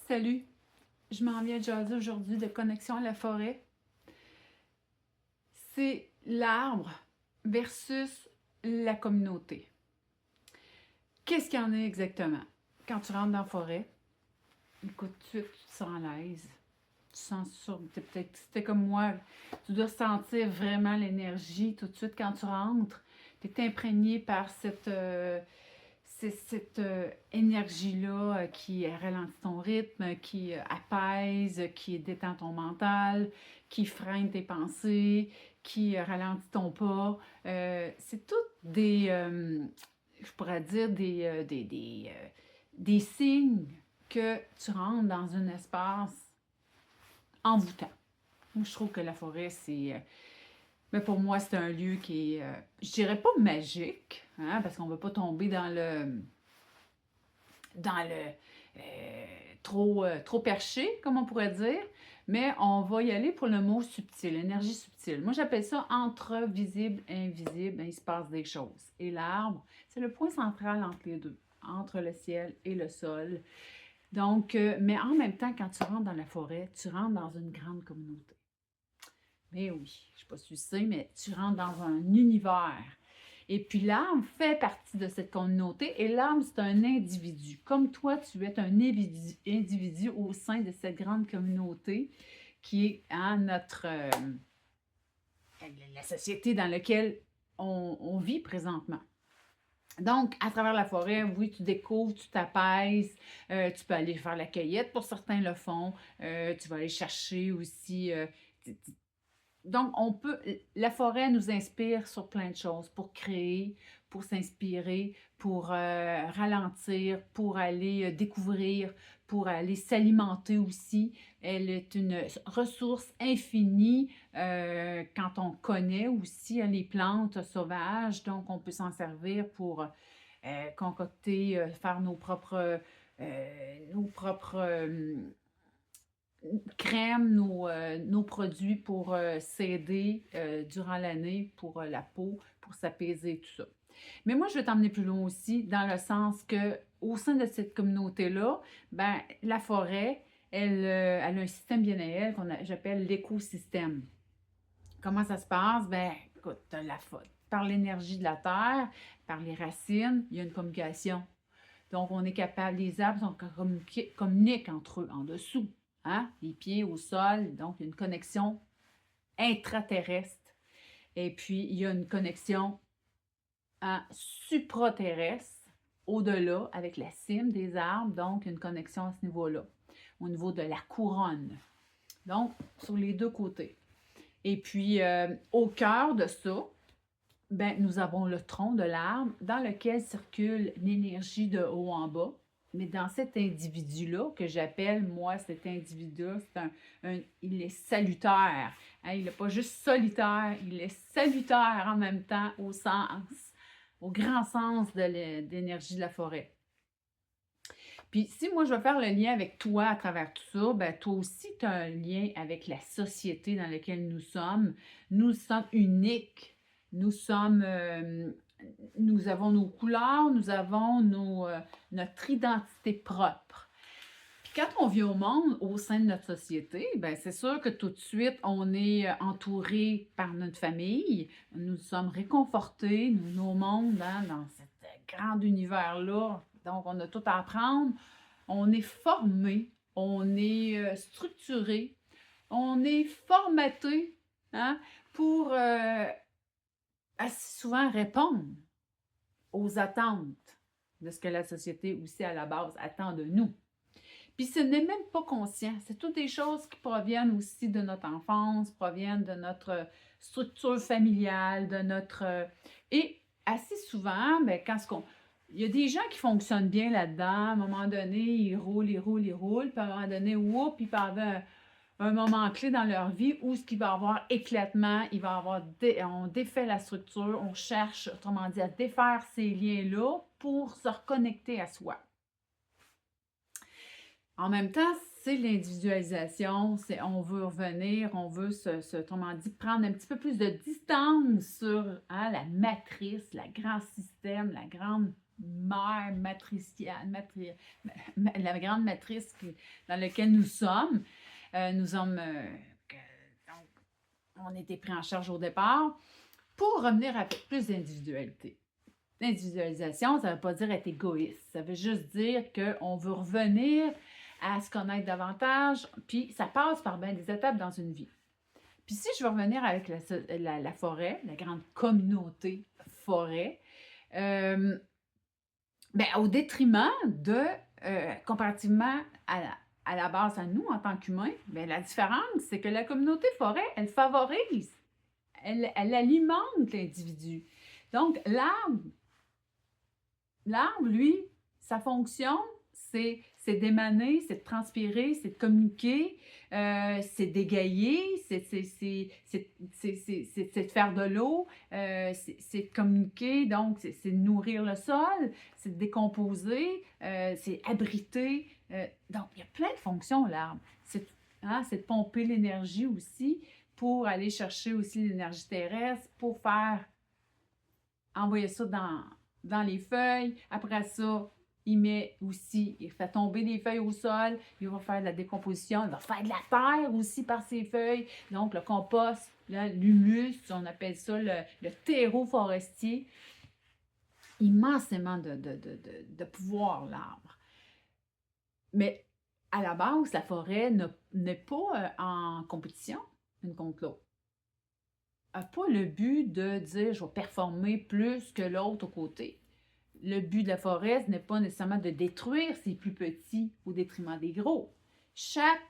Salut, je m'en viens de jaser aujourd'hui de connexion à la forêt. C'est l'arbre versus la communauté. Qu'est-ce qu'il y en a exactement? Quand tu rentres dans la forêt, écoute, tu te sens à l'aise. Tu sens sûr, peut-être, si t'es comme moi, tu dois sentir vraiment l'énergie tout de suite quand tu rentres. Tu es imprégné par cette énergie-là qui ralentit ton rythme, qui apaise, qui détend ton mental, qui freine tes pensées, qui ralentit ton pas. C'est toutes je pourrais dire, des signes que tu rentres dans un espace envoûtant. Moi, je trouve que la forêt, mais pour moi, c'est un lieu qui est, je dirais pas magique, hein, parce qu'on ne veut pas tomber dans le trop perché, comme on pourrait dire, mais on va y aller pour le mot subtil, énergie subtile. Moi, j'appelle ça entre visible et invisible, il se passe des choses. Et l'arbre, c'est le point central entre les deux, entre le ciel et le sol. Donc, mais en même temps, quand tu rentres dans la forêt, tu rentres dans une grande communauté. Mais oui, je ne sais pas si tu sais, mais tu rentres dans un univers. Et puis l'arbre fait partie de cette communauté et l'arbre, c'est un individu. Comme toi, tu es un individu au sein de cette grande communauté qui est la société dans laquelle on vit présentement. Donc, à travers la forêt, oui, tu découvres, tu t'apaises, tu peux aller faire la cueillette, pour certains le font, tu vas aller chercher aussi. Donc, la forêt nous inspire sur plein de choses pour créer, pour s'inspirer, pour ralentir, pour aller découvrir, pour aller s'alimenter aussi. Elle est une ressource infinie quand on connaît aussi les plantes sauvages. Donc, on peut s'en servir pour concocter, faire nos propres crèmes, nos produits pour s'aider durant l'année, pour la peau, pour s'apaiser, tout ça. Mais moi, je vais t'emmener plus loin aussi, dans le sens que au sein de cette communauté-là, ben, la forêt, elle a un système bien à elle j'appelle l'écosystème. Comment ça se passe? Ben, écoute, par l'énergie de la terre, par les racines, il y a une communication. Donc, on est capable, les arbres communiquent entre eux en dessous, hein? Les pieds au sol, donc il y a une connexion intraterrestre. Et puis, il y a une connexion supraterrestre, au-delà, avec la cime des arbres, donc une connexion à ce niveau-là, au niveau de la couronne. Donc, sur les deux côtés. Et puis, au cœur de ça, ben, nous avons le tronc de l'arbre dans lequel circule l'énergie de haut en bas. Mais dans cet individu-là, que j'appelle, moi, cet individu-là, il est salutaire. Hein, il n'est pas juste solitaire, il est salutaire en même temps au grand sens de l'énergie de la forêt. Puis si moi, je vais faire le lien avec toi à travers tout ça, ben toi aussi, tu as un lien avec la société dans laquelle nous sommes. Nous sommes uniques. Nous avons nos couleurs, nous avons notre identité propre. Puis quand on vit au monde, au sein de notre société, ben c'est sûr que tout de suite, on est entouré par notre famille. Nous sommes réconfortés, nos mondes, hein, dans cet grand univers-là. Donc, on a tout à apprendre. On est formé, on est structuré, on est formaté, hein, pour assez souvent répondre aux attentes de ce que la société aussi à la base attend de nous. Puis ce n'est même pas conscient. C'est toutes des choses qui proviennent aussi de notre enfance, proviennent de notre structure familiale, de notre... Et assez souvent, ben, il y a des gens qui fonctionnent bien là-dedans. À un moment donné, ils roulent, ils roulent, ils roulent. Puis à un moment donné, whoop, ils parlent un moment clé dans leur vie où ce qu'il va y avoir éclatement, il va y avoir on défait la structure, on cherche, autrement dit, à défaire ces liens-là pour se reconnecter à soi. En même temps, c'est l'individualisation, on veut revenir, on veut autrement dit, prendre un petit peu plus de distance sur la matrice, le grand système, la grande mère matricielle, la grande matrice dans laquelle nous sommes. Nous sommes, donc, on a été pris en charge au départ pour revenir avec plus d'individualité. L'individualisation, ça ne veut pas dire être égoïste. Ça veut juste dire qu'on veut revenir à se connaître davantage, puis ça passe par bien des étapes dans une vie. Puis si je veux revenir avec la forêt, la grande communauté forêt, au détriment de, comparativement à la base à nous en tant qu'humains, la différence, c'est que la communauté forêt, elle favorise, elle alimente l'individu. Donc, l'arbre, lui, sa fonction, c'est d'émaner, c'est de transpirer, c'est de communiquer, c'est d'égayer, c'est de faire de l'eau, c'est de communiquer, donc c'est de nourrir le sol, c'est de décomposer, c'est abriter. Donc, il y a plein de fonctions, l'arbre. C'est de pomper l'énergie aussi pour aller chercher aussi l'énergie terrestre, pour envoyer ça dans les feuilles. Après ça, il fait tomber les feuilles au sol, il va faire de la décomposition, il va faire de la terre aussi par ses feuilles. Donc, le compost, l'humus, on appelle ça le terreau forestier. Immensément de pouvoir, l'arbre. Mais à la base, la forêt n'est pas en compétition une contre l'autre. N'a pas le but de dire je vais performer plus que l'autre au côté. Le but de la forêt, ce n'est pas nécessairement de détruire ses plus petits au détriment des gros. Chaque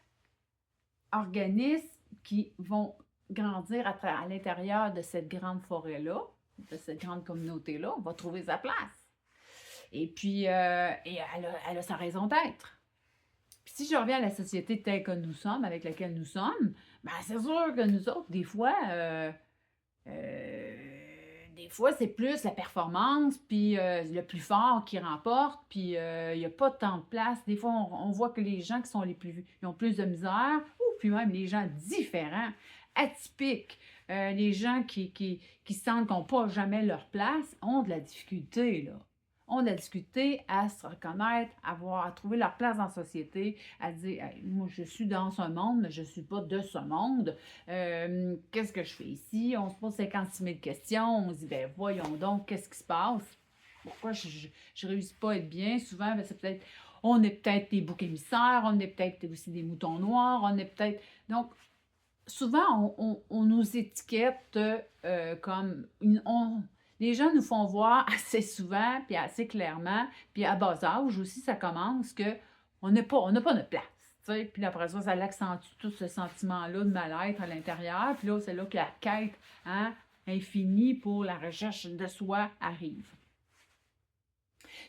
organisme qui vont grandir à l'intérieur de cette grande forêt-là, de cette grande communauté-là, va trouver sa place. Et puis, elle a sa raison d'être. Puis si je reviens à la société telle que nous sommes, avec laquelle nous sommes, c'est sûr que nous autres, des fois, c'est plus la performance, puis le plus fort qui remporte, puis il n'y a pas tant de place. Des fois, on voit que les gens qui sont ils ont plus de misère, ou puis même les gens différents, atypiques, les gens qui sentent qu'ils n'ont pas jamais leur place, ont de la difficulté, là. Ont de la difficulté à se reconnaître, à trouver leur place dans la société, à dire hey, « moi, je suis dans ce monde, mais je ne suis pas de ce monde. Qu'est-ce que je fais ici? » On se pose 56 000 questions. On se dit « voyons donc, qu'est-ce qui se passe? Pourquoi je ne réussis pas à être bien? » Souvent, on est peut-être des boucs émissaires, on est peut-être aussi des moutons noirs, on est peut-être... Donc, souvent, on nous étiquette comme... Les gens nous font voir assez souvent, puis assez clairement, puis à bas âge aussi, ça commence qu'on n'a pas notre place. T'sais. Puis après ça l'accentue tout ce sentiment-là de mal-être à l'intérieur. Puis là, c'est là que la quête infinie pour la recherche de soi arrive.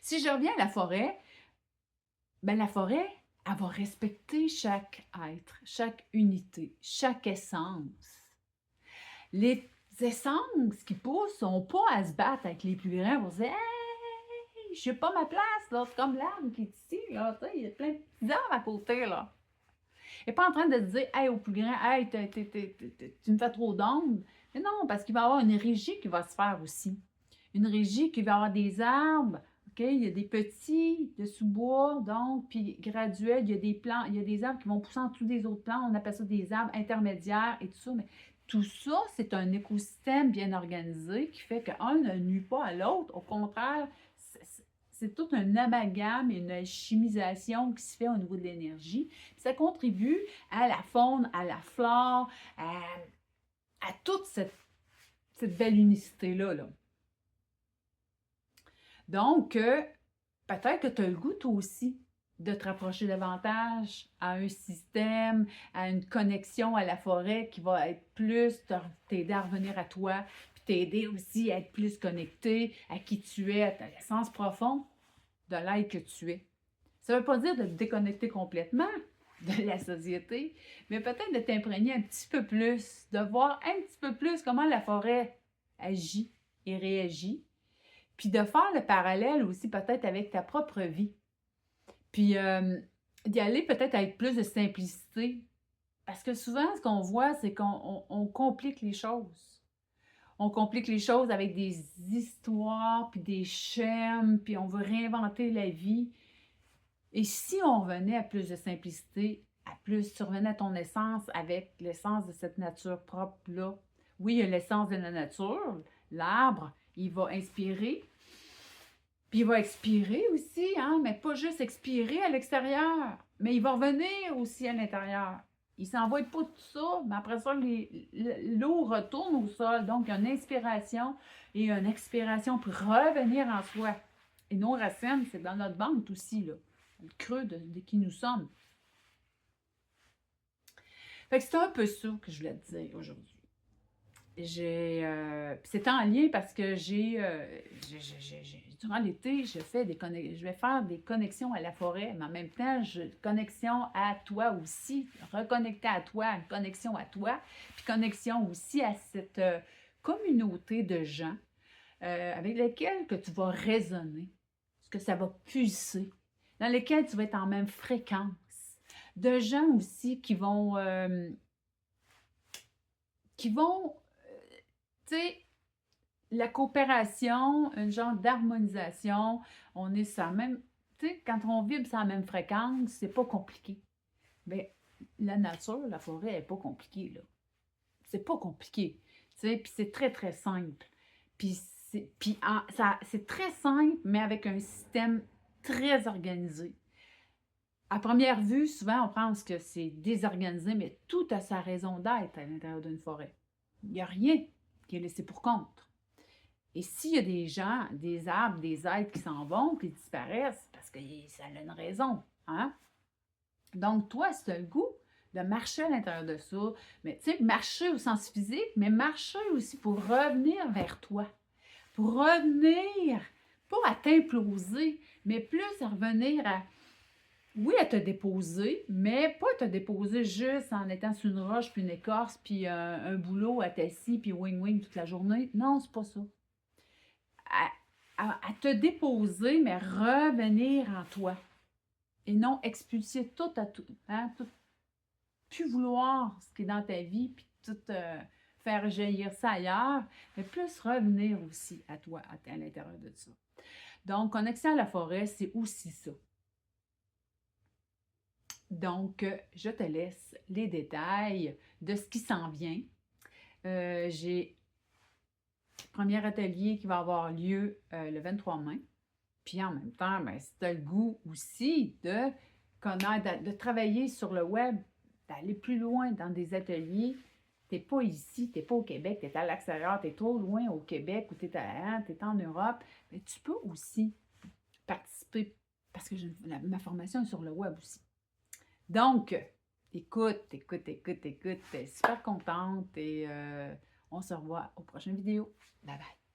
Si je reviens à la forêt, la forêt, elle va respecter chaque être, chaque unité, chaque essence. Les essences qui poussent n'ont pas à se battre avec les plus grands pour dire hey, je n'ai pas ma place, là. C'est comme l'arbre qui est ici, là. Il y a plein de petits arbres à côté, là. Il n'est pas en train de te dire hey, au plus grand, hey, tu me fais trop d'ombre. Mais non, parce qu'il va y avoir une régie qui va se faire aussi. Une régie qui va avoir des arbres. Okay? Il y a des petits de sous-bois, donc, puis graduel, il y a des plants, il y a des arbres qui vont pousser en dessous des autres plants. On appelle ça des arbres intermédiaires et tout ça. Mais tout ça, c'est un écosystème bien organisé qui fait qu'un ne nuit pas à l'autre. Au contraire, c'est tout un amalgame et une alchimisation qui se fait au niveau de l'énergie. Ça contribue à la faune, à la flore, à toute cette belle unicité-là. Là. Donc, peut-être que tu as le goût, toi aussi, de te rapprocher davantage à un système, à une connexion à la forêt qui va être plus, t'aider à revenir à toi, puis t'aider aussi à être plus connecté à qui tu es, à ta essence profonde de l'être que tu es. Ça ne veut pas dire de te déconnecter complètement de la société, mais peut-être de t'imprégner un petit peu plus, de voir un petit peu plus comment la forêt agit et réagit, puis de faire le parallèle aussi peut-être avec ta propre vie. Puis d'y aller peut-être avec plus de simplicité. Parce que souvent, ce qu'on voit, c'est qu'on complique les choses. On complique les choses avec des histoires, puis des schèmes, puis on veut réinventer la vie. Et si on revenait à plus de simplicité, à plus, tu revenais à ton essence avec l'essence de cette nature propre-là. Oui, il y a l'essence de la nature, l'arbre, il va inspirer, puis il va expirer aussi, hein, mais pas juste expirer à l'extérieur, mais il va revenir aussi à l'intérieur. Il s'envoie pas tout ça, mais après ça, l'eau retourne au sol. Donc, il y a une inspiration et une expiration pour revenir en soi. Et nos racines, c'est dans notre ventre aussi, là, le creux de qui nous sommes. Fait que c'est un peu ça que je voulais te dire aujourd'hui. C'est en lien parce que durant l'été, je vais faire des connexions à la forêt, mais en même temps, connexion à toi aussi, reconnecter à toi, une connexion à toi, puis connexion aussi à cette communauté de gens avec lesquels que tu vas résonner, que ça va pulser, dans lesquels tu vas être en même fréquence, de gens aussi qui vont tu sais, la coopération, un genre d'harmonisation, on est sur la même, tu sais, quand on vibre sur la même fréquence, c'est pas compliqué. Mais la nature, la forêt, elle n'est pas compliquée, là. C'est pas compliqué, tu sais, puis c'est très, très simple. Puis c'est très simple, mais avec un système très organisé. À première vue, souvent, on pense que c'est désorganisé, mais tout a sa raison d'être à l'intérieur d'une forêt. Il n'y a rien qui est laissé pour compte. Et s'il y a des gens, des arbres, des êtres qui s'en vont, qui disparaissent, parce que ça a une raison. Hein? Donc, toi, si tu as le goût de marcher à l'intérieur de ça, mais tu sais, marcher au sens physique, mais marcher aussi pour revenir vers toi. Pour revenir, pas à t'imploser, mais plus à revenir à, oui, à te déposer, mais pas te déposer juste en étant sur une roche, puis une écorce, puis un boulot à t'assis, puis wing-wing toute la journée. Non, c'est pas ça. À te déposer, mais revenir en toi. Et non expulser tout à tout. Hein, tout plus vouloir ce qui est dans ta vie, puis tout faire jaillir ça ailleurs, mais plus revenir aussi à toi, à l'intérieur de ça. Donc, connexion à la forêt, c'est aussi ça. Donc, je te laisse les détails de ce qui s'en vient. J'ai premier atelier qui va avoir lieu le 23 mai. Puis en même temps, ben, si tu as le goût aussi de connaître, de travailler sur le web, d'aller plus loin dans des ateliers, tu n'es pas ici, tu n'es pas au Québec, tu es à l'extérieur, tu es trop loin au Québec ou tu es en Europe, mais tu peux aussi participer parce que ma formation est sur le web aussi. Donc, écoute, super contente et on se revoit aux prochaines vidéos. Bye bye!